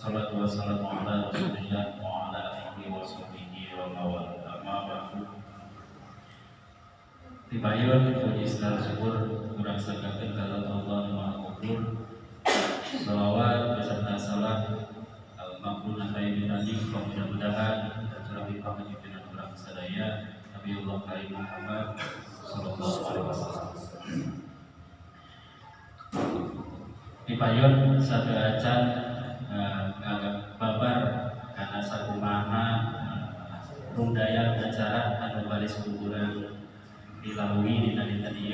Salatu wassalamu ala Rasulillah wa ala alihi wa sahbihi wa mawala. Amma ba'du. Tibayun puji segala syukur kurang sagakeun ka Allah Maha Kubur. Shalawat beserta salam al-maqbulun khairin tadi mudah-mudahan tercurah di panggilan orang sadaya Nabiullah Karim Muhammad sallallahu alaihi wasallam. Tibayun satu acan babar karena sakumaha rundayang acara anu baris kuburan dilalui di tadi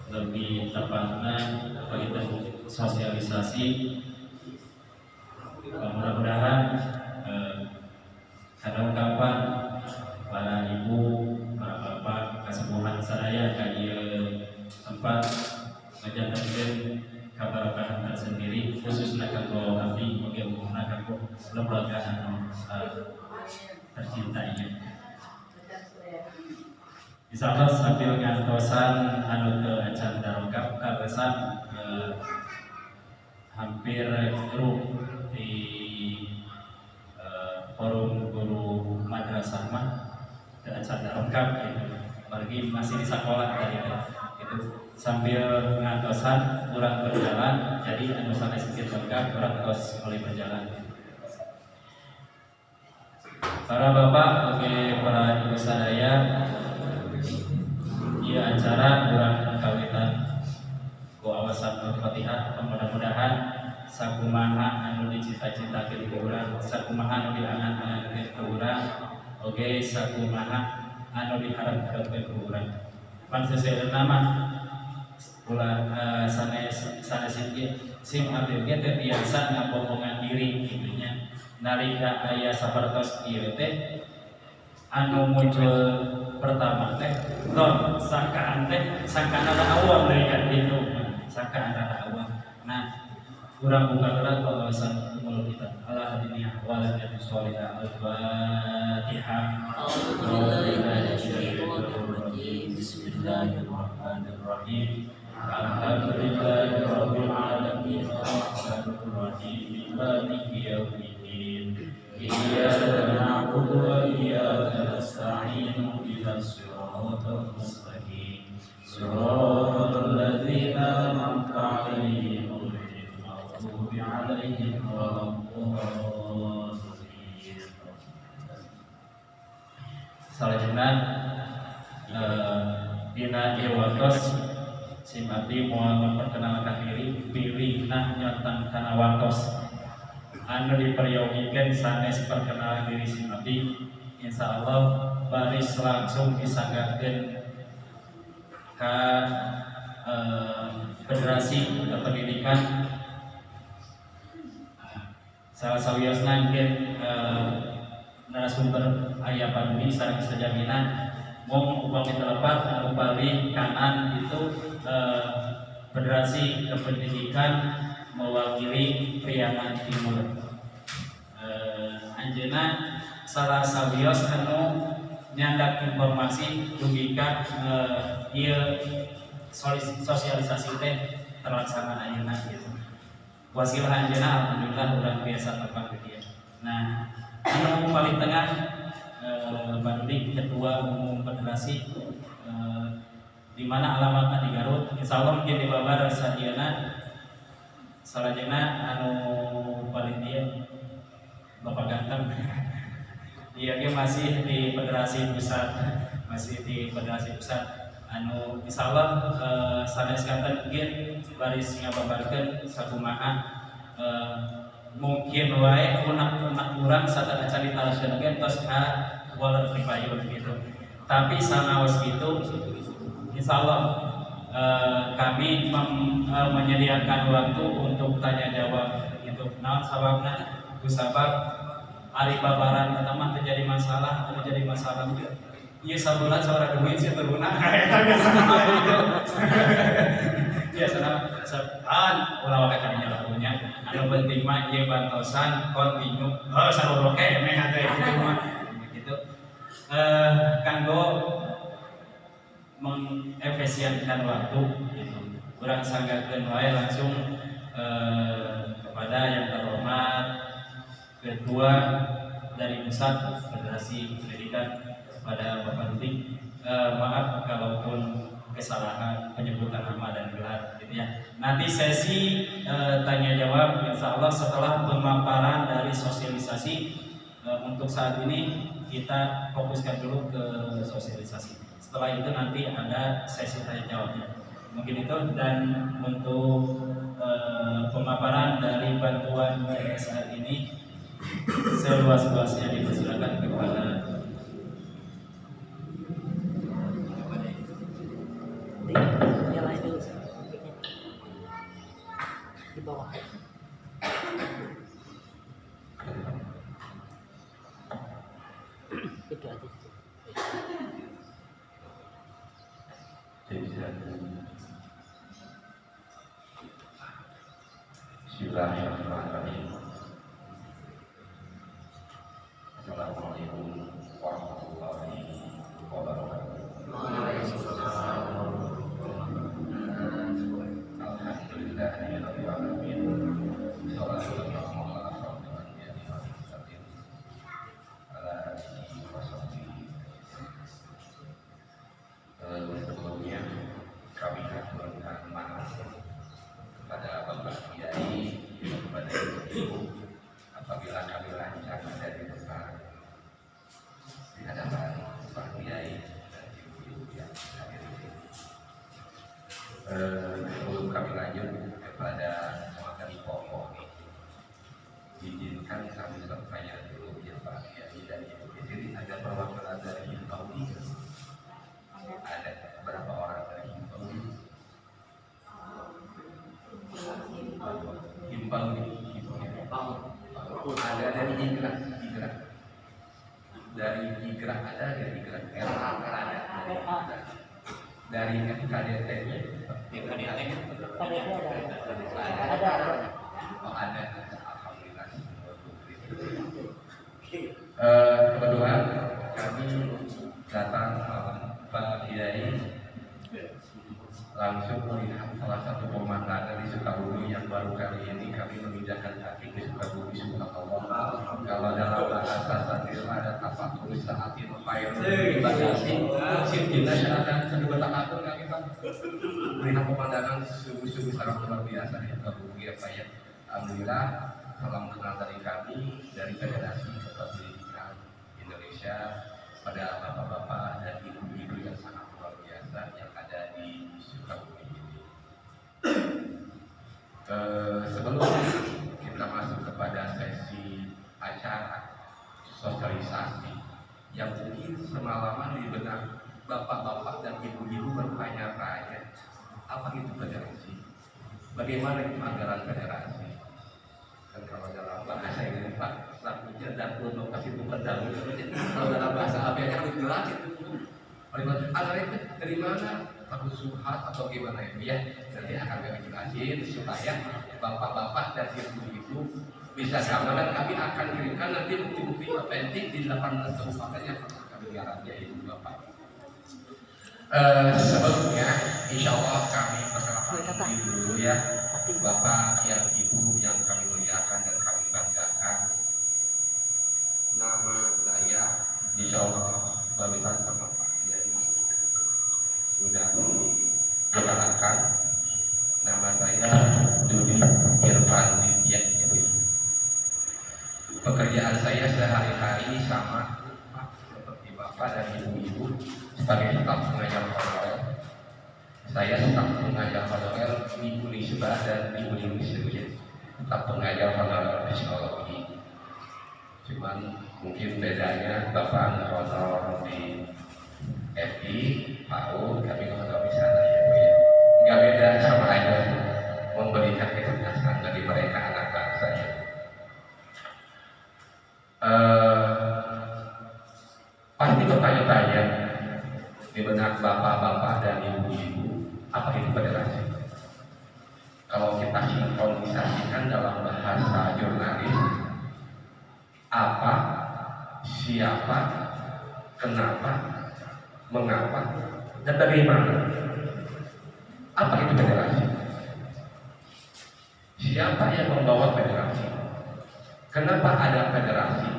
lebih tepatnya kita sosialisasi. Mudah-mudahan ada ungkapan para ibu, para bapak, kesemuan sadaya kajian tempat menjadikan kabar-kabar tersendiri khususnya kanggo abdi bagaimana kanggo lembaga tercintanya. Insyaallah sambil ngantosan anu ke acan darongkap karesan hampir grup di forum guru madrasah mah ke acan darongkap gitu. Bagi masih di sekolah tadi itu sambil ngantosan kurang berjalan, jadi anu sampai sedikit lengkap kurang terus mulai berjalan. Para bapak, oke, para ibu sadaya, ia acara kurang kawitan ku awasan Al-Fatihah. Mudah-mudahan sakumaha anu dicita-citakeun ku urang, sakumaha anu diangan-angankeun ku urang, oge sakumaha anu diharapkeun ku urang. Pan sesuai nama ulah sanes sim abdi teh biasa ngabohongan diri gitunya. Nalika aya sapertos ieu teh anu muncul pertama teh don sangkaan teh sangkaan ada awam dari kan itu sangkaan ada awam. Nah kurang buka gerak wawasan umur kita ala hadiniya wala yadu sholihah al-fatihah. Bismillahirrahmanirrahim. Alhamdulillahirabbil alamin arrahmanir rahim maliki yaumiddin. Iyyaka na'budu wa iyyaka nasta'in ihdinas siratal mustaqim siratal ladzina an'amta 'alaihim ghairil maghdubi 'alaihim waladdallin. Salajengna dina ieu waktos sim abdi moal memperkenalkan diri pilih nah nyotang kana waktos anu diperyogikan sanes perkenalan diri sim abdi. Insyaallah baris langsung disanggakeun ka Federasi Pendidikan salah sawiosna engkeun narasumber aya Panudi sareng sajaminan mung upami telepat anu bali kanan itu Federasi Kependidikan mewakili Priangan Timur. Anjeunna salah sawios anu nyandak informasi dugikan ieu sosialisasi teh terlaksana ayeuna gitu. Wasilah anjeunna alhamdulillah urang biasa tepang ke dieu. Nah, anu paling tengah Banding Ketua Umum Federasi di mana alamatnya di Garut. Insyaallah mungkin di Babar sadieuna salajengna anu paling dia Bapak Ganteng. Dia masih di Federasi Pusat, masih di Federasi Pusat. Anu insyaallah sanes kanten mungkin baris ngababarkeun sakumaha mungkin wae unak-unak urang satana carita laskeun tos ka waler pripayun gitu. Tapi sanaos gitu insyaallah kami menyediakan waktu untuk tanya jawab gitu. Naon sababna? Ku sabab ari babaran teman terjadi masalah, terjadi masalah gitu. Ieu sabulan saura duit sih teruna eta biasa gitu. Biasana sepan ulah wae kadinya lakunya. Anu penting mah ieu bantosan kontinu. Sarua keneh atuh gitu mah. Gitu. Kanggo mengefisienkan waktu gitu. Urang sanggakeun wae langsung kedua dari pusat Federasi Pendidikan kepada Bapak Dudi, maaf kalaupun kesalahan penyebutan nama dan gelar gitu ya. Nanti sesi tanya jawab insya Allah setelah pemaparan dari sosialisasi. Untuk saat ini kita fokuskan dulu ke sosialisasi. Setelah itu nanti ada sesi tanya jawabnya. Mungkin itu, dan untuk pemaparan dari bantuan saat ini seluas-luasnya dipersilakan kepada nyalain dulu di bawah. Itu aja. Bismillahirrahmanirrahim. Assalamualaikum warahmatullahi wabarakatuh. Alhamdulillahirabbil alamin. Shallallahu alaihi sebelumnya kami aturkan maaf kepada Bapak Kiai, kepada Ibu, apabila kami lancar dari depan di hadapan Bapak Kiai dan Ibu yang hadir di sini. Sebelum kami lanjut kepada materi pokok ini, izinkan kami sampaikan dulu ya Pak Kiai dan Ibu. Jadi ada perwakilan dari Himpawi. Ada berapa orang dari Himpawi? Ada dari Igrak. Dari Igrak ada, dari Igrak RA ada. Dari KDT nya Ada. Oh ada. Alhamdulillah. Kebetulan kami datang Pak Kiai langsung melihat salah satu pemandangan di Sukabumi yang baru kali ini kami memindahkan kaki di Sukabumi. Subhanallah. Kalau dalam bahasa Satir ada tafakur saatin pair ibadati sirjina syaratan kedua takabur kami Pak melihat pemandangan sungguh-sungguh sangat luar biasa di Sukabumi ya Pak ya. Alhamdulillah, salam kenal dari kami dari Federasi Pendidikan Indonesia pada bapak-bapak dan ibu-ibu yang sangat luar biasa yang ada di Sukabumi ini. Sebelum kita masuk kepada sesi acara sosialisasi yang mungkin semalaman di benak bapak-bapak dan ibu-ibu bertanya-tanya, apa itu federasi? Bagaimana itu anggaran federasi? Dan kalau dalam bahasa ini Pak, lakunya dan untuk kasih bukan dalam kalau dalam bahasa Abianya harus jelas itu. Anggaran itu dari mana? Takut subhat atau gimana ya? Nanti akan kami jelasin supaya bapak-bapak dan ibu-ibu bisa sama, dan kami akan kirimkan nanti bukti-bukti otentik di 18 kabupaten yang pernah kami garapnya ibu bapak. Sebelumnya, insya Allah kami perkenalkan dulu ya, bapak yang ibu yang kami muliakan dan kami banggakan. Nama saya, insya Allah, barusan sama Pak Kiai sudah dikenalkan. Nama saya Dudi Irfan Ditya. Pekerjaan saya sehari-hari sama seperti bapak dan ibu-ibu sebagai staf pengajar honorer. Saya staf pengajar honorer Ibu Nisbah dan Ibu Nisbah, staf pengajar honorer psikologi. Cuman mungkin bedanya bapak honor di FI, PAUD, kami honor di sana ya Bu ya. Nggak beda, sama aja memberikan kecerdasan dari mereka anak bangsa ya. Pasti bertanya-tanya di benak bapak-bapak dan ibu-ibu, apa itu federasi? Kalau kita sinkronisasikan dalam bahasa jurnalis, apa, siapa, kenapa, mengapa, dan bagaimana? Apa itu federasi? Siapa yang membawa federasi? Kenapa ada federasi?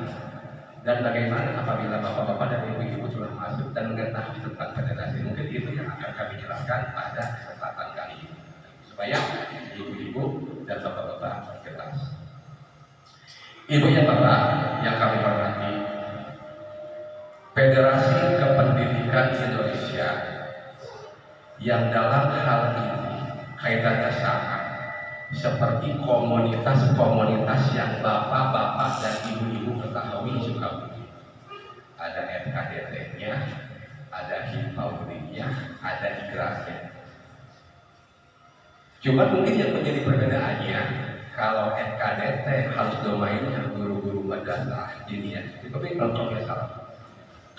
Dan bagaimana apabila bapak-bapak dan ibu-ibu sudah masuk dan mengetahui tentang federasi? Mungkin itu yang akan kami jelaskan pada kesempatan kali ini, supaya ibu-ibu dan bapak-bapak jelas. Ibu dan bapak yang kami hormati, Federasi Kependidikan Indonesia yang dalam hal ini kaitannya sama seperti komunitas-komunitas yang bapak-bapak dan ibu-ibu ketahui juga. Ada FKDT-nya, ada Himpauri-nya, ada Igrasnya. Cuma mungkin yang menjadi perbedaannya, kalau FKDT harus domainnya guru-guru madrasah ini ya, itu contohnya salah.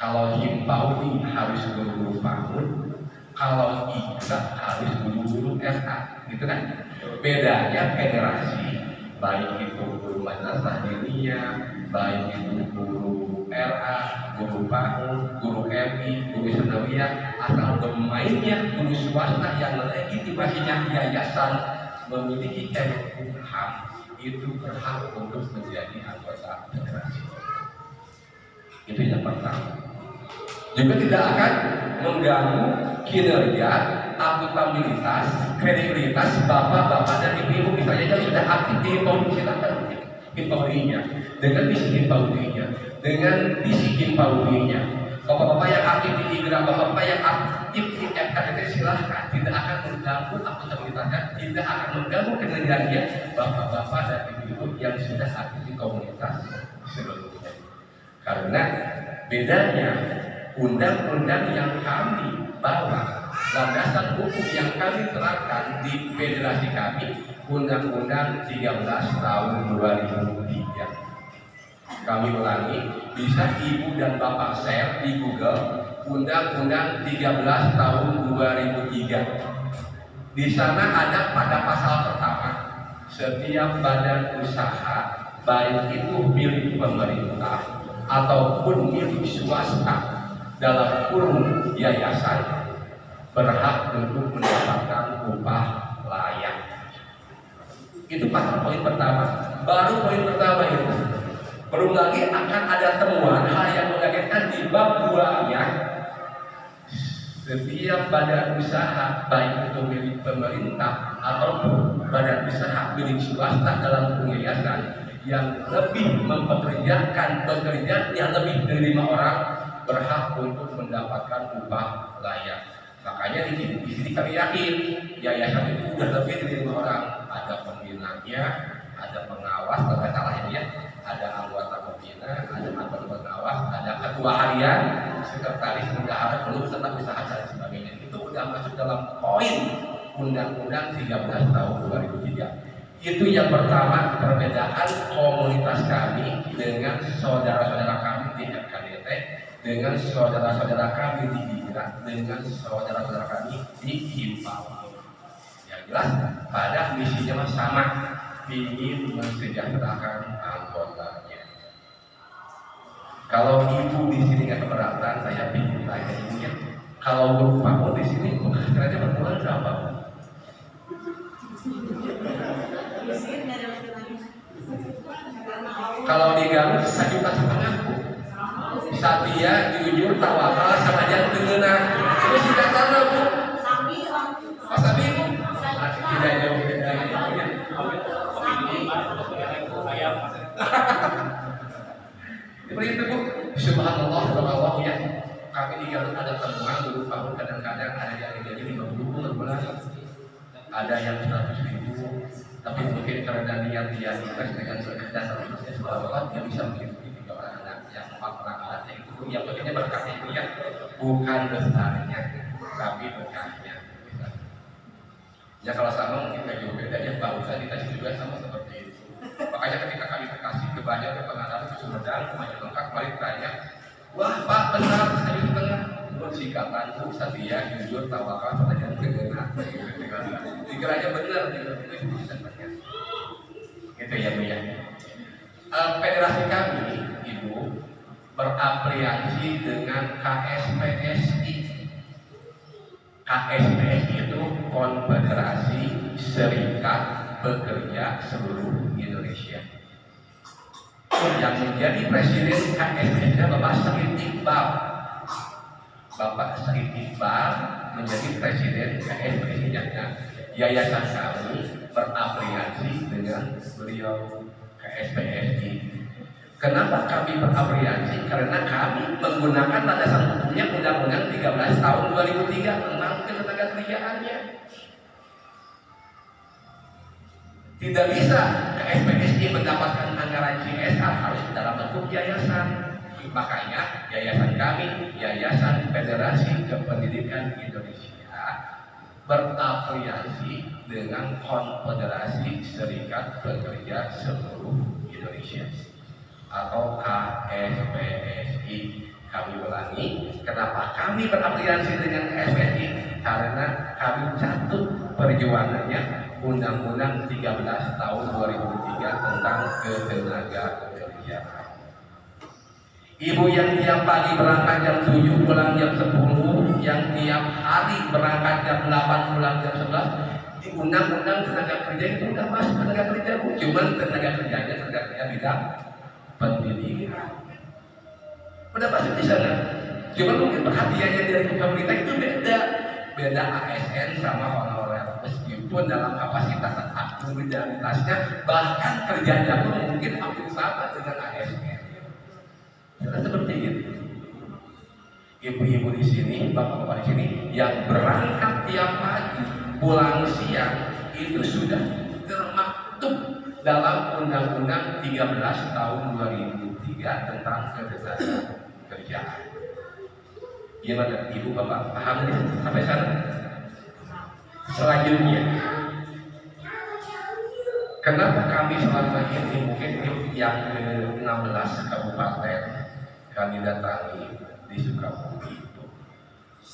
Kalau Himpauri harus guru-guru PAUD, kalau Igra harus guru-guru SA, gitu kan? Bedanya federasi, baik itu guru madrasah diniyah, baik itu guru RA, guru PAUD, guru MI, guru sanawiyah, asal domainnya guru swasta yang legitimasinya yayasan memiliki Kemenkumham, itu berhak untuk menjadi anggota federasi. Itu yang pertama. Juga tidak akan mengganggu kinerja, akuntabilitas, kredibilitas bapak-bapak dan ibu-ibu. Misalnya yang sudah aktif di Himpauri, silakan Himpaurinya, dengan visi Himpaurinya, dengan visi Himpaurinya. Bapak-bapak yang aktif di Igra, bapak-bapak yang aktif di FKDT, silahkan. Tidak akan mengganggu akuntabilitasnya, tidak akan mengganggu kinerjanya bapak-bapak dan ibu-ibu yang sudah aktif di komunitas sebelumnya. Karena bedanya undang-undang yang kami bawa, landasan hukum yang kami terapkan di federasi kami, Undang-Undang 13 tahun 2003. Kami ulangi, bisa ibu dan bapak share di Google, Undang-Undang 13 tahun 2003. Di sana ada pada pasal pertama, setiap badan usaha, baik itu milik pemerintah ataupun milik swasta dalam kurung yayasan, berhak untuk mendapatkan upah layak. Itu pasal poin pertama. Baru poin pertama itu. Belum lagi akan ada temuan hal yang mengagetkan di bab 2-nya. Setiap badan usaha, baik itu milik pemerintah ataupun badan usaha milik swasta dalam kurung yayasan yang lebih mempekerjakan pekerja yang lebih dari 5 orang, berhak untuk mendapatkan upah layak. Makanya di sini kami yakin yayasan itu sudah lebih dari 5 orang. Ada pembinanya, ada pengawas, tidak salah ini ya. Ada anggota pembina, ada anggota pengawas, ada ketua harian, sekretaris bendahara, belum serta usaha dan sebagainya. Itu sudah masuk dalam poin Undang-Undang 13 tahun 2003. Itu yang pertama, perbedaan komunitas kami dengan saudara-saudara kami di FKDT, dengan saudara-saudara kami di Igra, dengan saudara-saudara kami di Himpauri. Yang jelas pada misinya sama, ingin mensejahterakan anggotanya. Kalau ibu di sini nggak keberatan, saya ingin tanya ibunya, kalau guru PAUD di sini penghasilannya per bulan berapa? Kalau diganggu 1,5 juta, Satya, jujur, tawakal, sama aja tengenah. Itu sudah tahu bu. Sabi bu. Tidak jauh beda ya. Seperti itu bu. Subhanallah, subhanallah ya. Kami di Garut ada temuan guru PAUD kadang-kadang ada yang jadi 50 per bulan, ada yang 100.000. Tapi mungkin karena niat dia ikhlas dengan kecerdasan sekolah, dia bisa mengikuti 3 orang anak, yang 4 orang anaknya itu yang pentingnya berkahnya itu ya, bukan besarnya, tapi berkahnya. Ya kalau sama mungkin nggak jauh bedanya, barusan dikasih juga sama seperti itu. Makanya ketika kami kasih ke banyak pengadaan ke Sumedang, maju lengkap, balik tanya, wah Pak benar, saya di tengah. Singkatan bu, Satya, jujur, tawakal, pertanyaan kegena. Dikiranya benar, gitu ya bu ya. Federasi kami, ibu, berafiliasi dengan KSPSI. KSPSI itu Konfederasi Serikat Pekerja Seluruh Indonesia. yang menjadi presiden KSP Bapak Said Iqbal. Bapak Said Iqbal menjadi presiden KSP-nya. Yayasan kami berafiliasi dengan beliau KSPSI. Kenapa kami berafiliasi? Karena kami menggunakan landasan hukumnya Undang-Undang 13 tahun 2003 tentang ketenagakerjaannya. Tidak bisa KSPSI mendapatkan anggaran CSR, harus dalam bentuk yayasan. Makanya yayasan kami, Yayasan Federasi Kependidikan Indonesia, berafiliasi dengan Konfederasi Serikat Pekerja Seluruh Indonesia atau KSPSI. Kami ulangi, kenapa kami berafiliasi dengan KSPSI? Karena kami catut perjuangannya Undang-Undang 13 tahun 2003 tentang ketenagakerjaan. Ibu yang tiap pagi berangkat jam 7 pulang jam 10, yang tiap hari berangkat jam 8 pulang jam 11, di Undang-Undang Tenaga Kerja itu udah masuk tenaga kerja, cuman tenaga kerjanya tenaga kerja bidang pendidikan. Udah masuk di sana. Cuman mungkin perhatiannya dari pemerintah itu beda ASN sama honorer, meskipun dalam kapasitas dan aktivitasnya bahkan kerjanya pun mungkin hampir sama dengan ASN. Karena seperti itu. Ibu-ibu di sini, bapak-bapak di sini yang berangkat tiap pagi, pulang siang itu sudah termaktub dalam Undang-Undang 13 tahun 2003 tentang ketenagakerjaan. Gimana ibu bapak paham nih sampai sana? Selanjutnya, kenapa kami selama ini mungkin yang ke-16 kabupaten kami datangi di Sukabumi itu,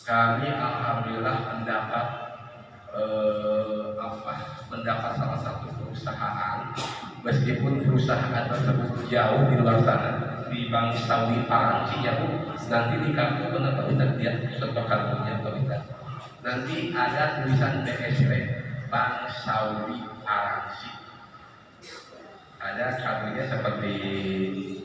kami alhamdulillah mendapat salah satu perusahaan, meskipun perusahaan tersebut jauh di luar sana, di Bank Saudi Paranci ya Bu. Nanti di kartu kenapa kita lihat contoh kartunya atau tidak? Nanti ada tulisan BSD Bank Saudi Paranci. Ada kartunya seperti ini.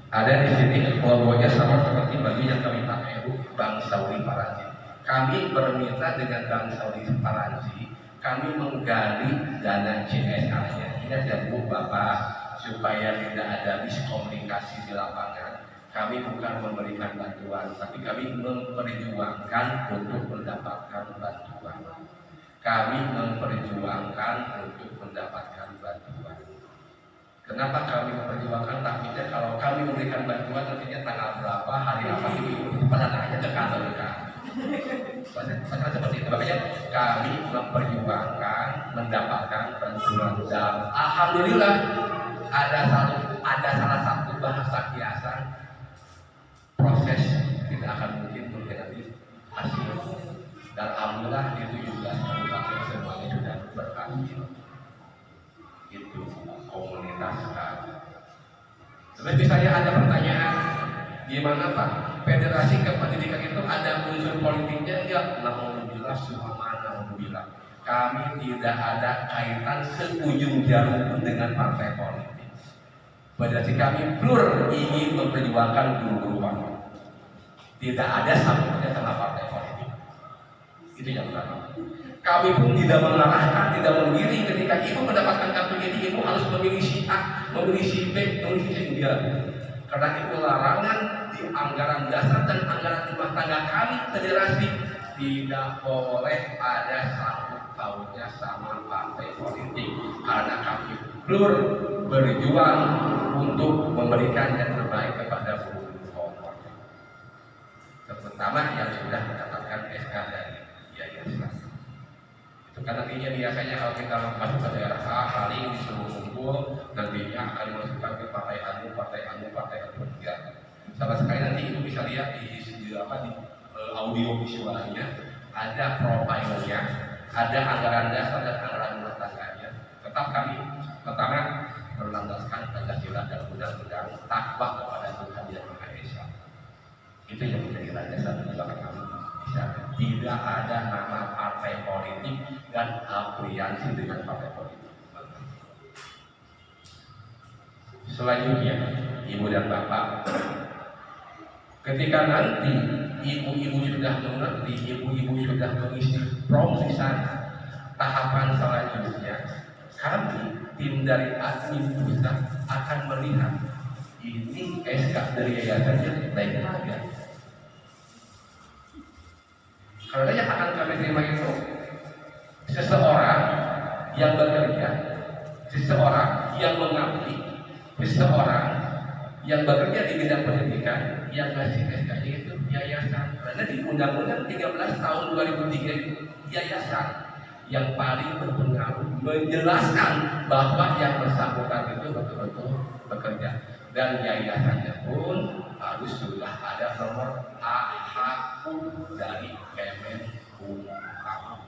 Ada di sini logonya sama seperti baju yang kami pakai Bu, Bank Saudi Paranci. Kami bermitra dengan Bank Saudi Paranci, kami menggali dana CSR-nya. Ingat ya Bu Bapak, supaya tidak ada miskomunikasi di lapangan. Kami bukan memberikan bantuan, tapi kami memperjuangkan untuk mendapatkan bantuan. Kami memperjuangkan untuk mendapatkan bantuan. Kenapa kami memperjuangkan? Takutnya kalau kami memberikan bantuan nantinya tanggal berapa, hari apa itu pada nanya ke kantor kami. Pasal seperti itu. Makanya kami memperjuangkan mendapatkan bantuan. Dan alhamdulillah ada salah satu bahasa kiasan, proses tidak akan mungkin mengkhianati hasil. Dan alhamdulillah di 17 kabupaten semuanya sudah berhasil. Itu komunitas kami. Terus misalnya ada pertanyaan, gimana Pak? Federasi Kependidikan itu ada unsur politiknya? Ya, alhamdulillah, subhanallah. Kami tidak ada kaitan seujung jarum dengan partai politik. Federasi kami pure ingin memperjuangkan guru-guru kami. Tidak ada sambungannya sama partai politik. Itu yang pertama. Kami pun tidak mengarahkan, tidak mengiring ketika ibu mendapatkan kartu ini, ibu harus memilih si A, memilih si B, memilih si D. Karena itu larangan di anggaran dasar dan anggaran rumah tangga kami federasi tidak boleh ada sangkut pautnya sama partai politik. Karena kami berjuang untuk memberikan yang terbaik kepada guru honor, terutama yang sudah mendapatkan SK dari yayasan. Itu kan nantinya biasanya kalau kita masuk ke daerah A, paling disuruh kumpul, nantinya akan dimasukkan ke partai anu. Sama sekali nanti itu bisa lihat di audio visualnya, ada profilnya, ada anggaran dasar dan anggaran rumah tangganya. Tetap kami pertama berlandaskan Pancasila dan undang-undang, takwa kepada Tuhan Yang Maha Esa. Itu yang menjadi landasan perjuangan kami. Tidak ada nama partai politik dan afiliasi dengan partai politik. Selanjutnya, ibu dan bapak, ketika nanti ibu-ibu sudah mengerti, ibu-ibu sudah mengisi prom di sana, tahapan selanjutnya kami tim dari admin pusat akan melihat ini SK dari yayasannya baik saja. Karena yang akan kami terima itu seseorang yang bekerja, seseorang yang mengabdi, seseorang yang bekerja di bidang pendidikan, yang ngasih SK-nya itu yayasan. Karena di Undang-Undang 13 tahun 2003 itu yayasan yang paling berpengaruh menjelaskan bahwa yang bersangkutan itu betul-betul bekerja, dan yayasannya pun harus sudah ada nomor AHU dari Kemenkumham.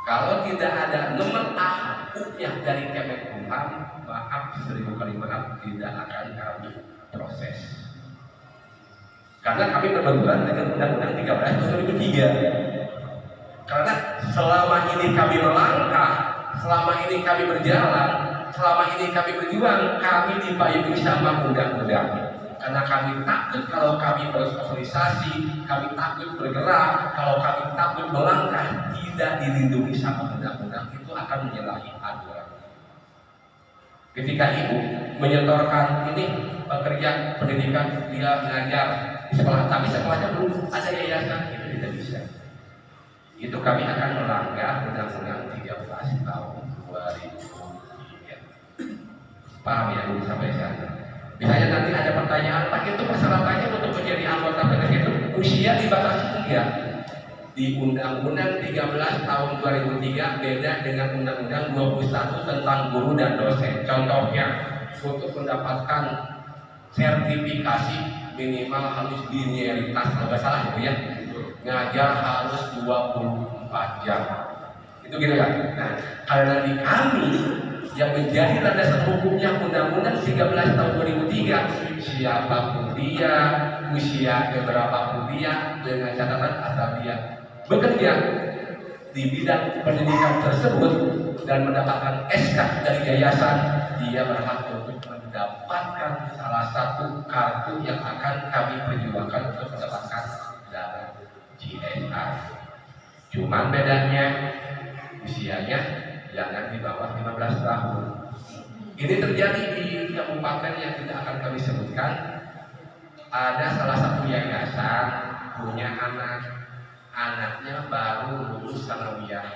Kalau tidak ada nomor AHU-nya dari Kemenkumham, maaf 1000 kali maaf, tidak akan kami proses. Karena kami berbenturan dengan Undang-Undang 13 tahun 2003. Karena selama ini kami melangkah, selama ini kami berjalan, selama ini kami berjuang, kami dipayungi sama undang-undang. Karena kami takut kalau kami bersosialisasi, kami takut bergerak, kalau kami takut melangkah, tidak dilindungi sama undang-undang, itu akan menyalahi aturan. Ketika ibu menyetorkan ini pekerja pendidikan, dia mengajar di sekolah, tapi sekolahnya belum ada yayasan, itu tidak bisa. Itu kami akan melanggar Undang-Undang 13 tahun 2003. Paham ya Bu sampai sana? Misalnya nanti ada pertanyaan, Pak, itu persyaratannya untuk menjadi anggota PNS itu usia dibatasi enggak? Di Undang-Undang 13 tahun 2003 beda dengan Undang-Undang 21 tentang guru dan dosen. Contohnya, untuk mendapatkan sertifikasi minimal harus linearitas, kalau nggak salah itu ya, ngajar harus 24 jam. Itu gitu kan? Nah, karena di kami yang menjadi landasan hukumnya Undang-Undang 13 tahun 2003, siapapun dia, usia berapapun dia, dengan catatan asal dia bekerja di bidang pendidikan tersebut dan mendapatkan SK dari yayasan, dia berhak untuk mendapatkan salah satu kartu yang akan kami perjuangkan untuk mendapatkan dana GSR. Cuman bedanya usianya jangan di bawah 15 tahun. Ini terjadi di kabupaten yang tidak akan kami sebutkan. Ada salah satu yayasan punya anaknya baru lulus sanawiyah.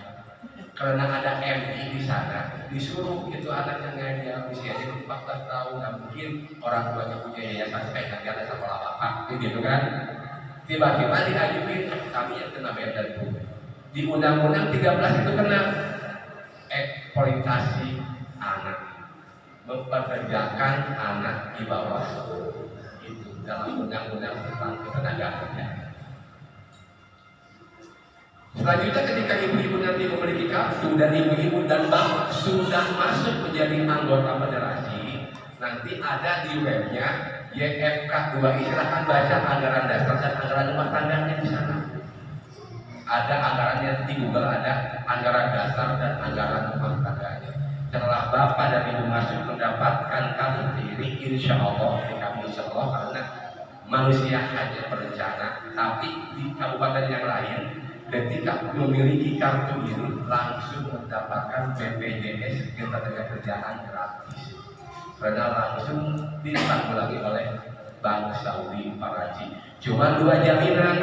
Karena ada MI di sana, disuruh itu anaknya ngajar usianya 14 tahun. Nggak mungkin orang tuanya punya yayasan kayak nanti ada sekolah bapak, gitu kan? Tiba-tiba diajuin, kami yang kena beda itu. Di Undang-Undang 13 itu kena eksploitasi anak, mempekerjakan anak di bawah itu dalam Undang-Undang tentang ketenagakerjaan. Selanjutnya ketika ibu-ibu nanti memiliki kartu dan ibu-ibu dan bapak sudah masuk menjadi anggota federasi, nanti ada di webnya YFK2, silahkan baca anggaran dasar dan anggaran rumah tangganya di sana. Ada anggarannya di Google, ada anggaran dasar dan anggaran rumah tangganya. Setelah bapak dan ibu masuk mendapatkan kartu ini, insya Allah karena manusia hanya berencana, tapi di kabupaten yang lain ketika memiliki kartu ini langsung mendapatkan BPJS ketenagakerjaan gratis, karena langsung ditanggulangi oleh Bank Saudi Paraji. Cuma 2 jaminan,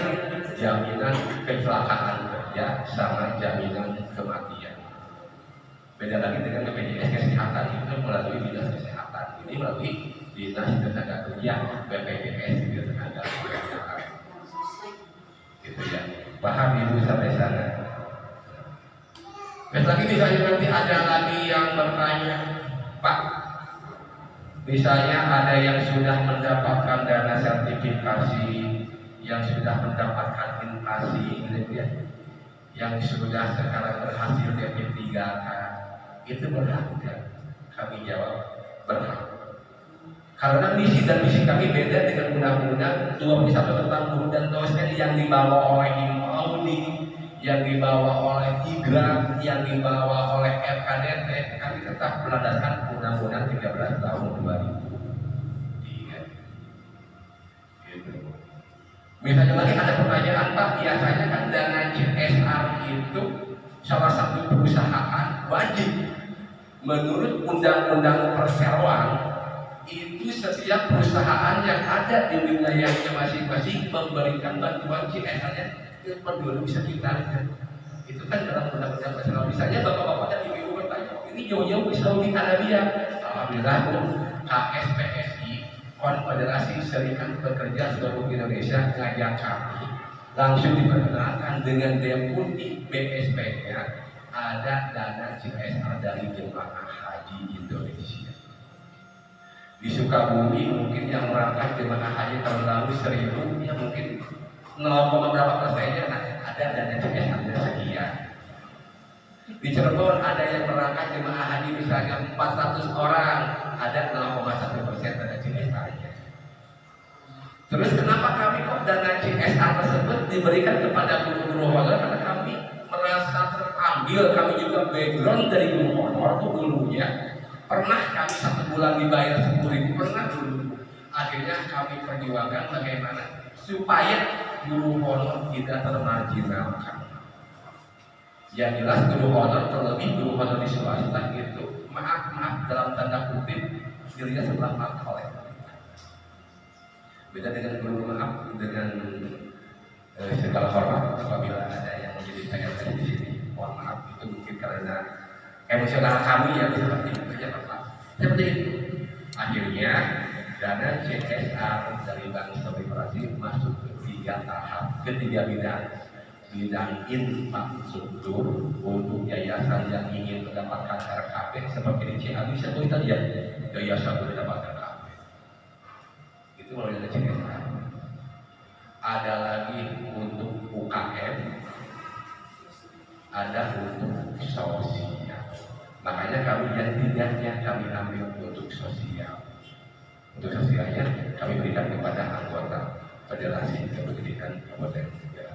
jaminan kecelakaan kerja sama jaminan kematian. Beda lagi dengan BPJS kesehatan, itu melalui dinas kesehatan, ini melalui dinas tenaga kerja, BPJS tenaga kerjaan. Gitu ya. Paham ibu sampai sana. Terus lagi misalnya nanti ada lagi yang bertanya, Pak, misalnya ada yang sudah mendapatkan dana sertifikasi, yang sudah mendapatkan inflasi, gitu ya, yang sudah sekarang berhasil DP3K, itu berhak ya? Kami jawab berhak. Karena misi dan misi kami beda dengan Undang-Undang 21 tentang guru dan dosen yang dibawa oleh Audi, yang dibawa oleh IGRA, yang dibawa oleh FKDT, kami tetap berlandaskan Undang-Undang 13 tahun 2003. Gitu. Misalnya lagi ada pertanyaan, Pak, biasanya kan dana CSR itu salah satu perusahaan wajib menurut Undang-Undang Perseroan itu setiap perusahaan yang ada di wilayahnya masing-masing memberikan bantuan CSR-nya perlu bisa kita lihat. Itu kan dalam Undang-Undang Perseroan. Misalnya bapak-bapak dan ibu-ibu bertanya, ini jauh-jauh di Saudi Arabia. Alhamdulillah, KSPSI, Konfederasi Serikat Pekerja Seluruh Indonesia, ngajak kami langsung diperkenalkan dengan deputi BSP-nya ada dana CSR dari jemaah haji Indonesia. Di Sukabumi mungkin yang berangkat jemaah haji tahun lalu 1000, ya mungkin 0, berapa persennya ada dana CSR-nya sekian. Di Cirebon ada yang berangkat jemaah haji misalnya 400 orang, ada 0,1% dana CSR-nya. Terus kenapa kami kok dana CSR tersebut diberikan kepada guru-guru honor? Karena kami merasa terambil, kami juga background dari guru honor itu dulunya. Pernah kami 1 bulan dibayar 10.000, pernah dulu. Akhirnya kami perjuangkan bagaimana supaya guru honor tidak termarginalkan. Yang jelas guru honor, terlebih guru honor di swasta itu, maaf dalam tanda kutip dirinya sebelah mata oleh. Beda dengan guru maaf dengan segala hormat apabila ada yang menjadi tanya-tanya di sini. Mohon maaf itu mungkin karena emosional kami yang seperti itu saja Pak. Seperti itu. Akhirnya dana CSR dari Bank Koperasi masuk ke 3 tahap, ke 3 bidang. Bidang infrastruktur untuk yayasan yang ingin mendapatkan RKP seperti di Ciamis atau tadi ya, yayasan mendapatkan RKP. Itu melalui dana CSR. Ada lagi untuk UKM, ada untuk sosial. Makanya kami yang tidaknya kami ambil untuk sosial. Untuk sosialnya kami berikan kepada anggota Federasi Pendidikan Kabupaten Negara.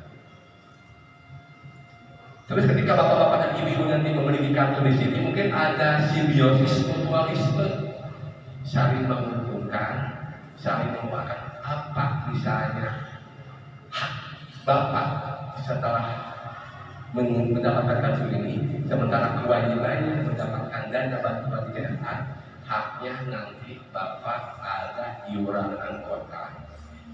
Terus ketika bapak-bapak dan ibu-ibu nanti memiliki kartu di sini, mungkin ada simbiosis mutualisme, saling menguntungkan, saling menguatkan. Apa misalnya hak bapak setelah mendapatkan kartu ini, sementara kewajibannya mendapatkan dana bantuan CSR, haknya nanti bapak ada iuran anggota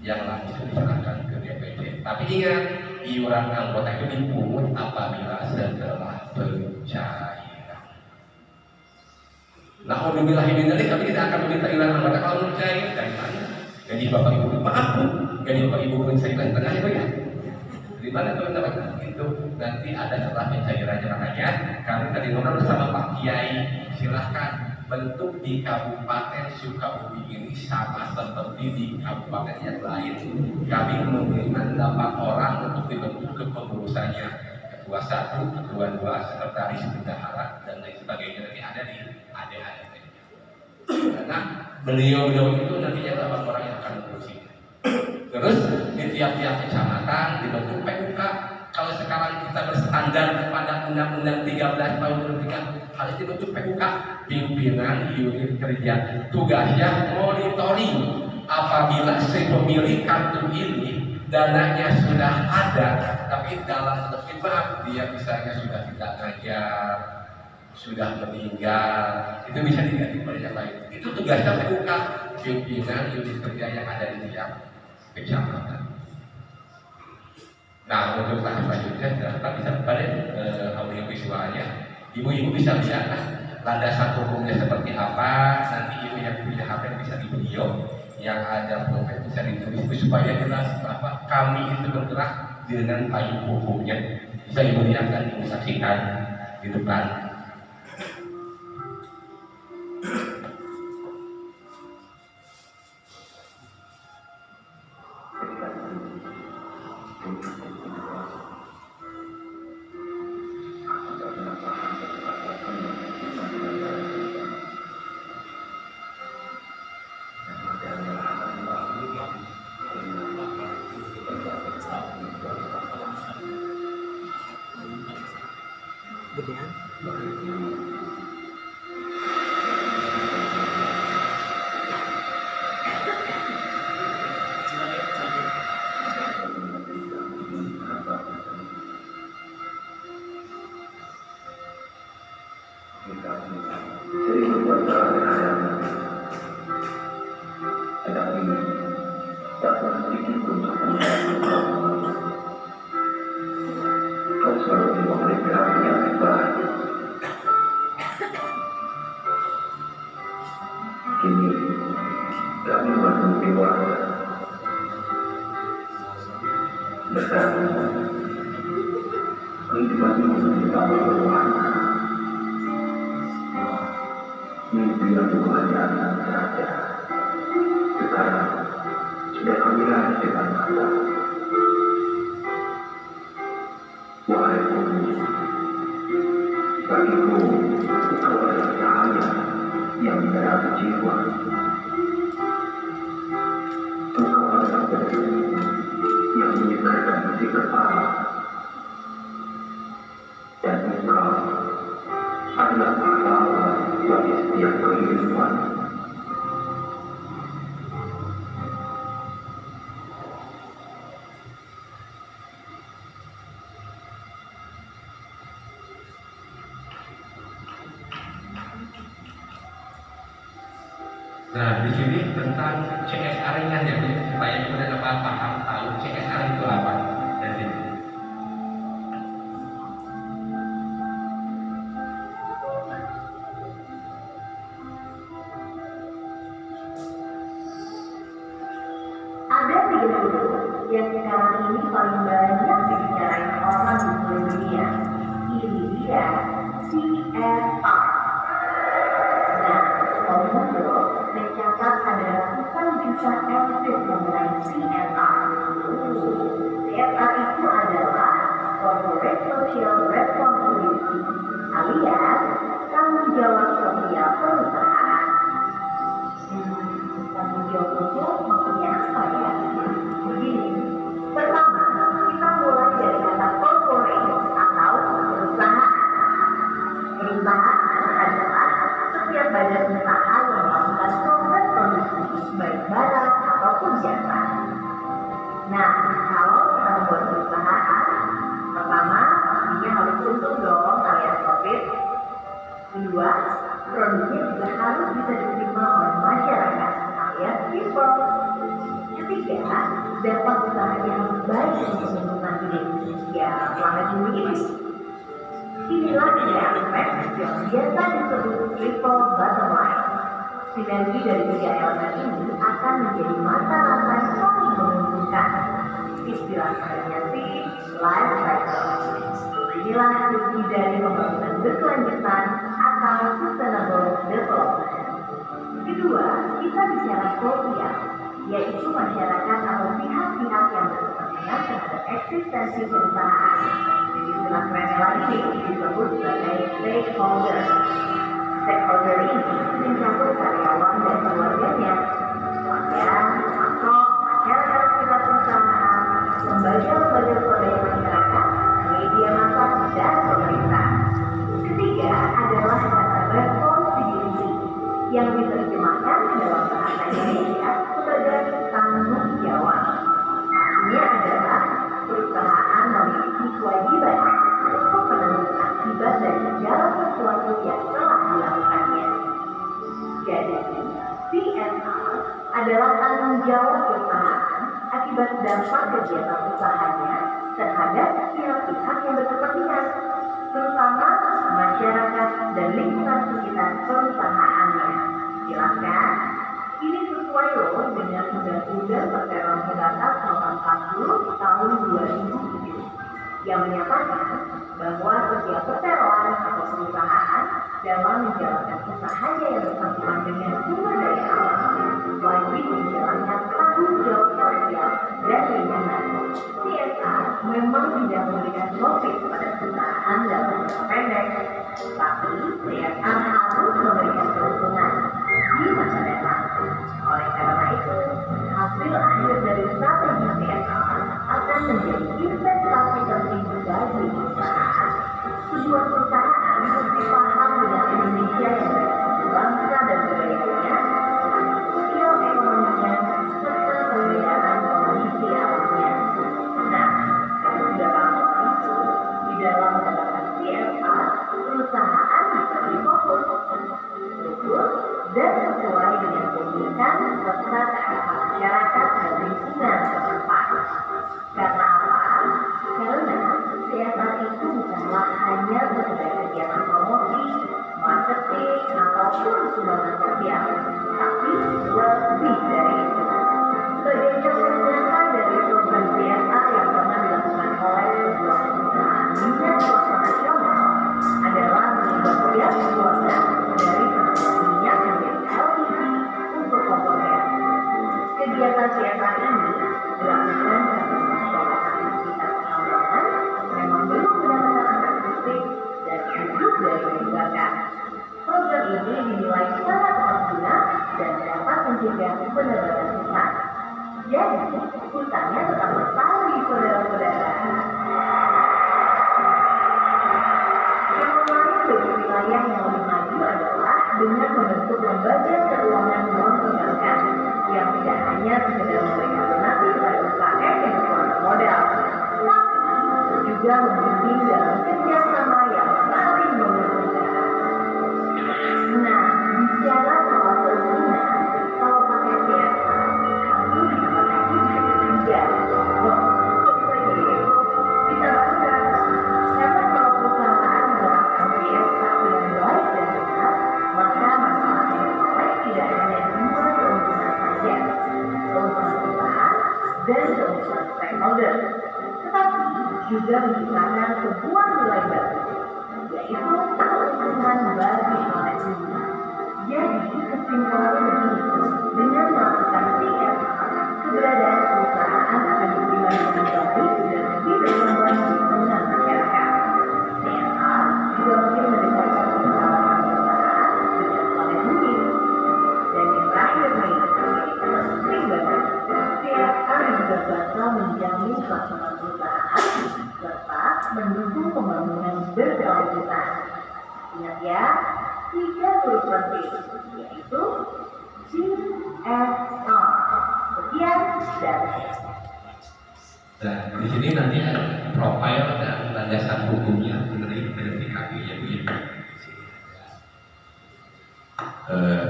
yang langsung diserahkan ke DPD. Tapi ingat, iuran anggota itu dipungut apabila setelah pencairan. Nah, alhamdulillah ini kami tidak akan meminta iuran anggota kalau menurut saya dari mana? Gaji bapak ibu, maaf bu, gaji bapak ibu pun saya bilang tengah ya. Di mana tuh mendapatkan itu nanti ada setelah pencairannya. Makanya kami tadi ngobrol bersama Pak Kiai, silahkan bentuk di Kabupaten Sukabumi ini sama seperti di kabupaten yang lain. Kami menerima 8 orang untuk dibentuk kepengurusannya, ketua 1, ketua 2, sekretaris, bendahara dan lain sebagainya. Nanti ada di ADART. Karena beliau itu nantinya 8 orang yang akan mengurusinya. Terus di tiap-tiap kecamatan dibentuk PUK. Kalau sekarang kita berstandar kepada Undang-Undang 13 tahun 2003, harus dibentuk PUK, pimpinan unit kerja. Tugasnya monitoring apabila si pemilik kartu ini dananya sudah ada, tapi dalam terlibat dia misalnya sudah tidak ngajar, sudah meninggal, itu bisa diganti oleh yang lain. Itu tugasnya PUK, pimpinan unit kerja yang ada di tiap kecamatan. Nah, untuk tahap selanjutnya kita bisa pada audio visualnya. Ibu-ibu bisa lihat landasan hukumnya seperti apa. Nanti ibu yang punya HP bisa di video, yang ada profil bisa ditulis supaya jelas bahwa kami itu bergerak dengan payung hukumnya. Bisa ibu lihat dan ibu saksikan di depan. kemudian sering berbuat salah terhadap tetapi tak pernah sedikit pun kau selalu memberi perhatian yang terbaik. Kini kami makin dewasa bersama kehidupan ini tambah berwarna. Mimpi yang kebahagiaan saja sekarang sudah kami lihat dengan mata. Wahai bumi, bagiku kau adalah cahaya yang menerangi jiwa. Engkau adalah bumi yang menyegarkan isi kepala, dan engkau adalah pahlawan bagi setiap kehidupan. Nah, di sini tentang CSR ringan ya, supaya kemudian apa paham tahu CSR itu apa. Jadi ada 3 huruf yang sekarang ini paling banyak dibicarain orang di seluruh dunia. Ini dia CSR. Nah, Komodo mencatat ada ratusan juta episode mengenai CSR. CSR itu adalah Corporate Social Responsibility alias tanggung jawab sosial perusahaan. Tanggung jawab sosial maksudnya apa ya? Begini, pertama kita mulai dari kata corporate atau perusahaan. Perusahaan adalah setiap badan usaha yang melakukan proses produksi baik barang ataupun jasa. Nah, kalau kita membuat perusahaan, pertama pastinya harus untung dong alias profit. Kedua, produknya juga harus bisa diterima oleh masyarakat alias people. Ketiga, dampak usahanya harus baik untuk lingkungan hidup, ya planet bumi ini. Inilah 3 aspek yang biasa disebut triple bottom line. Sinergi dari 3 elemen ini akan menjadi mata rantai saling menguntungkan. Istilah kerennya sih life cycle. Inilah kunci dari pembangunan berkelanjutan atau sustainable development. Kedua, kita bicara sosial, yaitu masyarakat atau pihak-pihak yang berkepentingan terhadap eksistensi perusahaan. Istilah kerennya lagi disebut sebagai stakeholder. Stakeholder ini mencakup karyawan dan keluarganya, pelanggan, pasok, masyarakat sekitar perusahaan, lembaga-lembaga swadaya masyarakat, media massa, dan pemerintah. Ketiga adalah kata responsibility yang diterjemahkan dalam bahasa Indonesia sebagai tanggung jawab. Artinya adalah perusahaan memiliki kewajiban untuk menanggung akibat dari segala sesuatu yang telah dilakukannya. Jadi, CSR adalah tanggung jawab perusahaan akibat dampak kegiatan usahanya terhadap pihak-pihak yang berkepentingan, terutama masyarakat dan lingkungan sekitar perusahaannya. Jelaskan, ini sesuai loh dengan Undang-Undang Perseroan Perdata Nomor 40 Tahun 2007 yang menyatakan bahwa setiap perseroan atau perusahaan dalam menjalankan usahanya yang bersangkutan dengan sumber daya alam wajib menjalankan tanggung jawab sosial dan lingkungan. CSR memang tidak memberikan profit pada perusahaan dalam jangka pendek, tapi CSR harus memberikan keuntungan di masa datang. Oleh karena itu, hasil akhir dari strategi CSR akan menjadi investasi penting bagi perusahaan. Sebuah perusahaan bidang penerangan hutan. Jadi, hutannya tetap lestari, saudara-saudara. Yang lain bagi wilayah yang lebih maju adalah dengan membentuk lembaga keuangan non-perbankan yang tidak hanya sekedar memberikan donasi pada UKM yang kekurangan modal, tapi juga membimbing dalam kerjasama yang saling menguntungkan. Nah, bicara soal perizinan, kalau pakai CSR, kamu bisa pakai izin juga. Loh, kok bisa gitu? Bisa banget. Karena kalau perusahaan menerapkan CSR dengan baik dan benar, maka manfaat yang diperoleh tidak hanya dua keuntungan saja, keuntungan perusahaan dan keuntungan stakeholder, tetapi juga menciptakan sebuah nilai baru, yaitu keuntungan bagi planet bumi. Jadi, kesimpulannya begini, dengan melakukan CSR, keberadaan perusahaan akan diterima dengan baik dan lebih berkembang di tengah masyarakat. CSR juga mungkin mendekatkan persoalan perusahaan dengan planet bumi. Dan yang terakhir nih, ini penting banget. CSR juga bakal menjamin pelaksanaan perusahaan serta mendukung pembangunan berkelanjutan. Ingat ya, 3 huruf penting, yaitu CSR. Sekian dan Dan di sini nanti ada profil dan landasan hukumnya mengenai verifikasi ya Bu ya.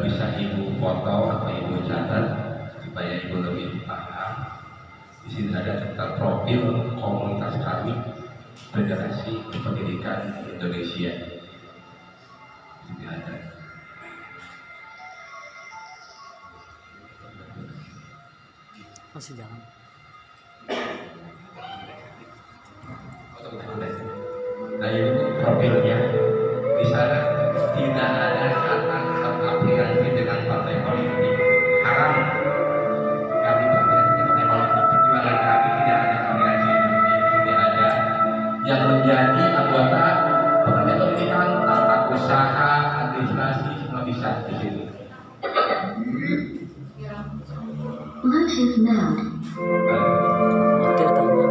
Bisa Ibu foto atau Ibu catat supaya Ibu lebih paham. Di sini ada tentang profil komunitas kami Federasi Pendidikan Indonesia. Di sini ada. Masih jangan. Nah ini profilnya di sana tidak ada kata terafiliasi dengan partai politik, haram kami berafiliasi dengan partai politik. Perjuangan kami tidak ada afiliasi, tidak ada yang menjadi anggota partai pendidikan, tata usaha, administrasi semua bisa di sini. Bluetooth mode. Oke, tambah.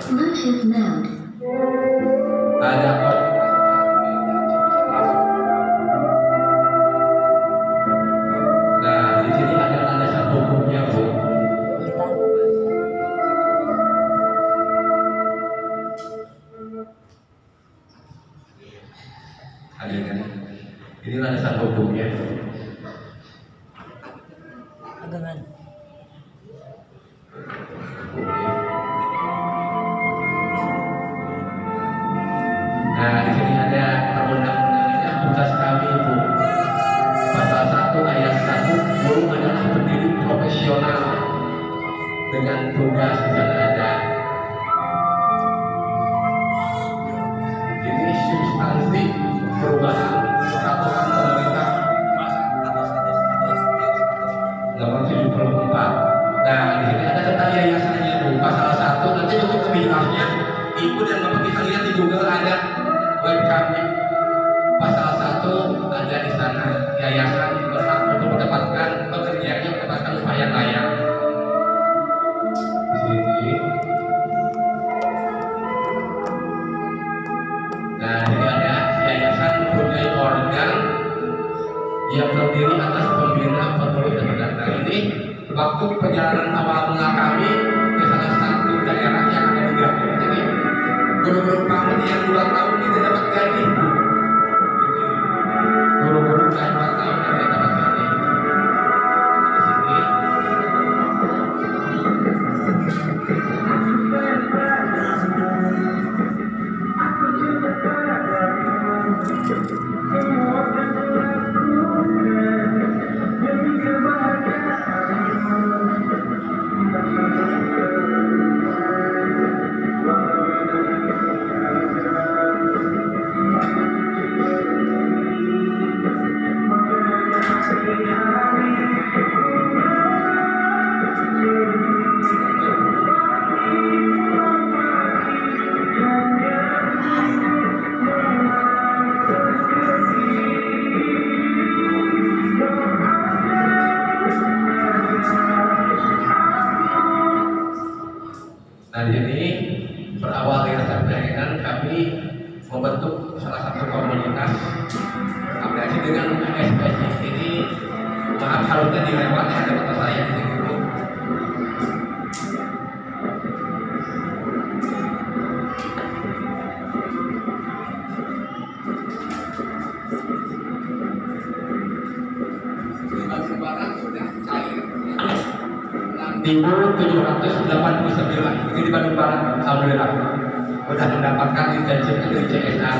Bluetooth mode. Ada nah di sini ada landasan hukumnya Bu. Ini landasan hukumnya. Dengan Nah, di sini ada perundang-undangnya tugas kami Bu. Pasal 1 ayat 1, guru adalah pendidik profesional dengan tugas dan ada. Ini substansi perubahan peraturan pemerintah nomor 74. Nah, di sini ada tentang yayasannya Bu. Pasal 1 nanti untuk lebih jelasnya Ibu dan Bapak bisa lihat di Google ada webcamnya. Pasal 1 ada di sana, yayasan berhak untuk mendapatkan pekerjaannya mendapatkan upah yang layak. Di sini. Nah, ini ada yayasan mempunyai organ yang terdiri atas pembina, penulis dan pendaftar. Ini waktu perjalanan awal mula kami ke salah satu daerah yang ada di Garut. Jadi guru-guru PAUD yang 2 tahun tidak dapat gaji Bu. Guru-guru yang 2 tahun tidak dapat gaji. Di sini Hari ini berawal dari rasa keyakinan kami membentuk salah satu komunitas aplikasi dengan SPSI. Ini maaf harusnya dilewati ada kata saya di sini. Sudah cair 6.789 ini di Bandung Barat. Alhamdulillah sudah mendapatkan lisensi dari CSA.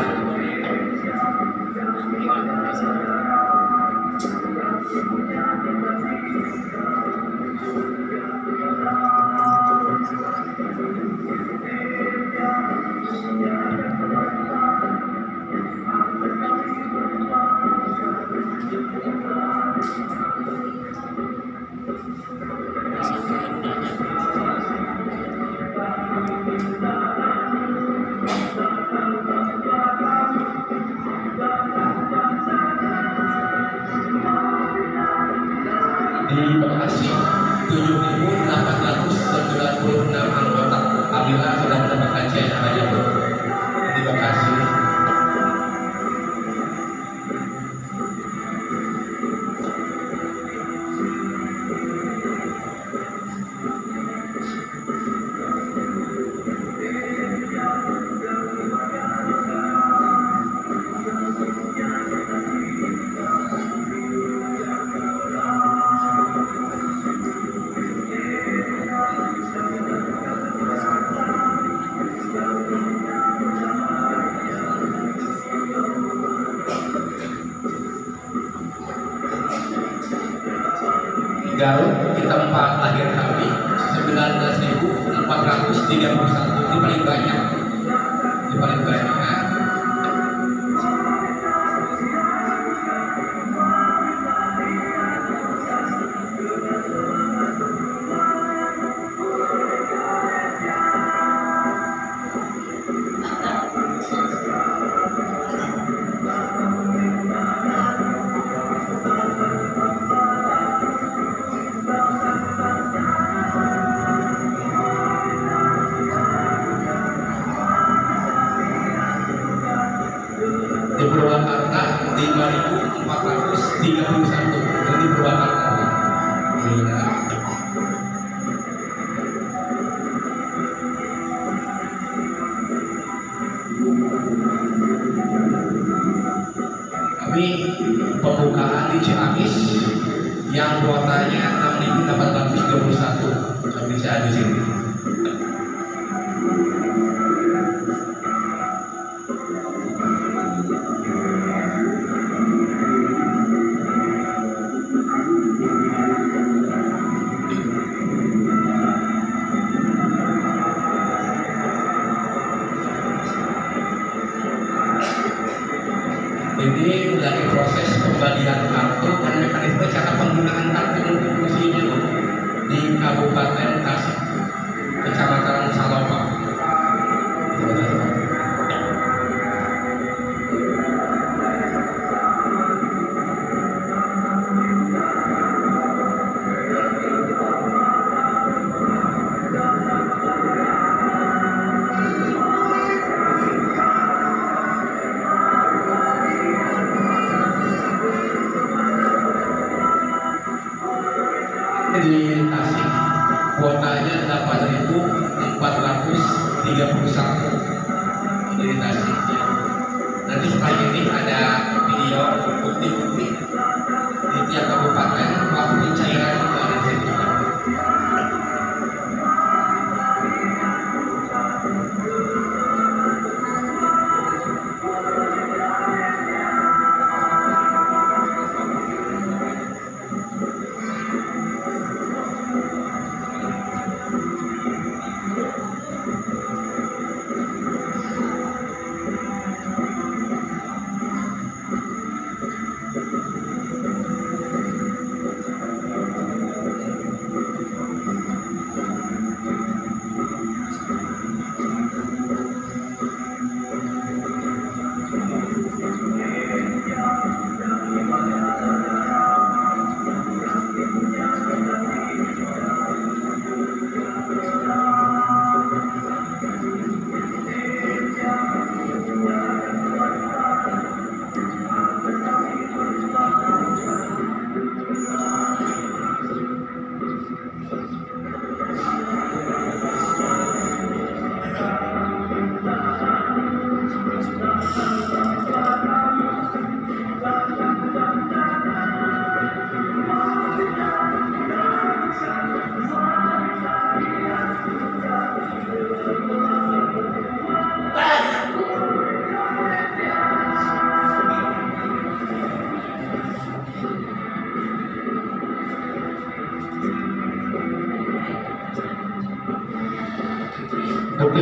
Di Bekasi 7.896 anggota alhamdulillah sudah mendapatkan CSA aja Bu. Di Bekasi Garut kita tempat lahir kami 19.431 ini paling banyak. Di Purwakarta 5.431 dan di Purwakarta. Kami pembukaan di Ciamis yang kuotanya 6.831 kami bisa di sini. Ini dari proses pembagian kartu dan mekanisme cara penggunaan kartu untuk fungsinya di Kabupaten Tasik, Kecamatan Salopa. Di Tasik kuotanya 8.431 di Tasik. Nanti setelah ini ada video bukti-bukti di tiap kabupaten waktu pencairan dari sini.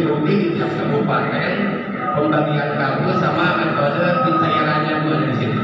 bukti-bukti di tiap kabupaten pembagian kartu sama metode pencairannya Bu di sini.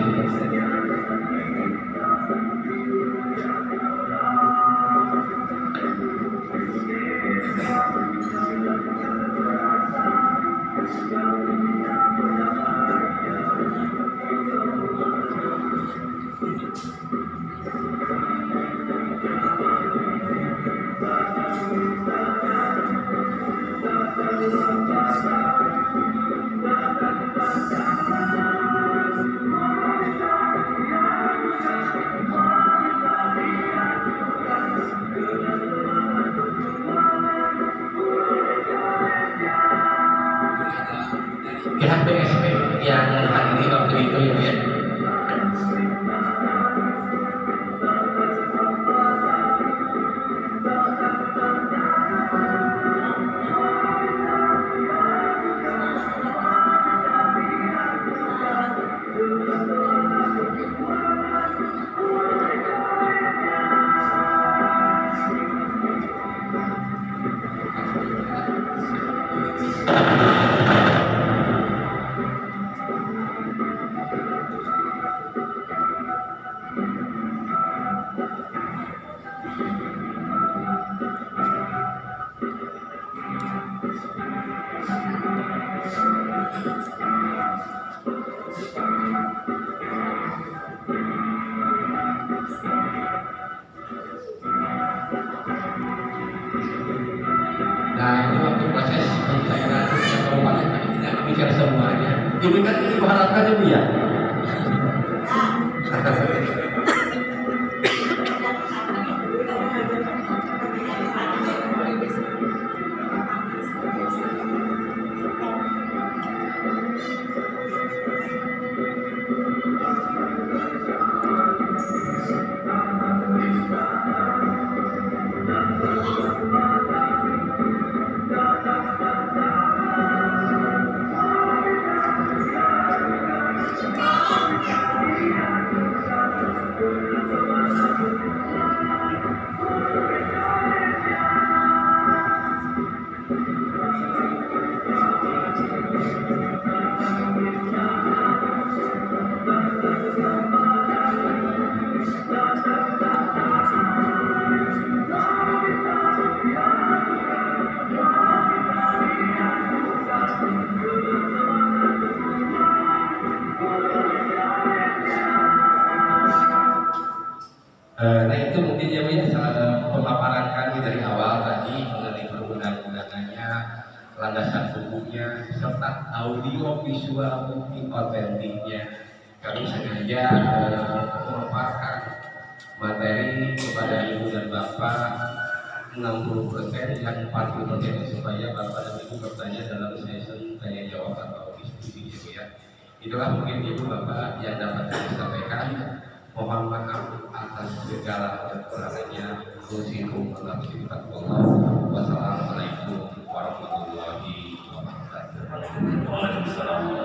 Pihak BSP yang hadiri waktu itu ya Bu ya. Nah ini waktu proses pencairan kabupaten tadi tidak bicara semuanya. Ini kan ini kuharapkan ya Bu ya. Nah itu mungkin ya Bu ya pemaparan kami dari awal tadi mengenai perundang-undangannya, landasan hukumnya, serta audio visual bukti otentiknya. Kami sengaja memaparkan materi kepada Ibu dan Bapak 60% yang 40% supaya Bapak dan Ibu bertanya dalam sesi tanya jawab atau diskusi ya Bu ya. Itulah mungkin Ibu Bapak yang dapat kami sampaikan. Mohon maaf atas segala kekurangannya. Wassalamualaikum warahmatullahi wabarakatuh. Waalaikumsalam.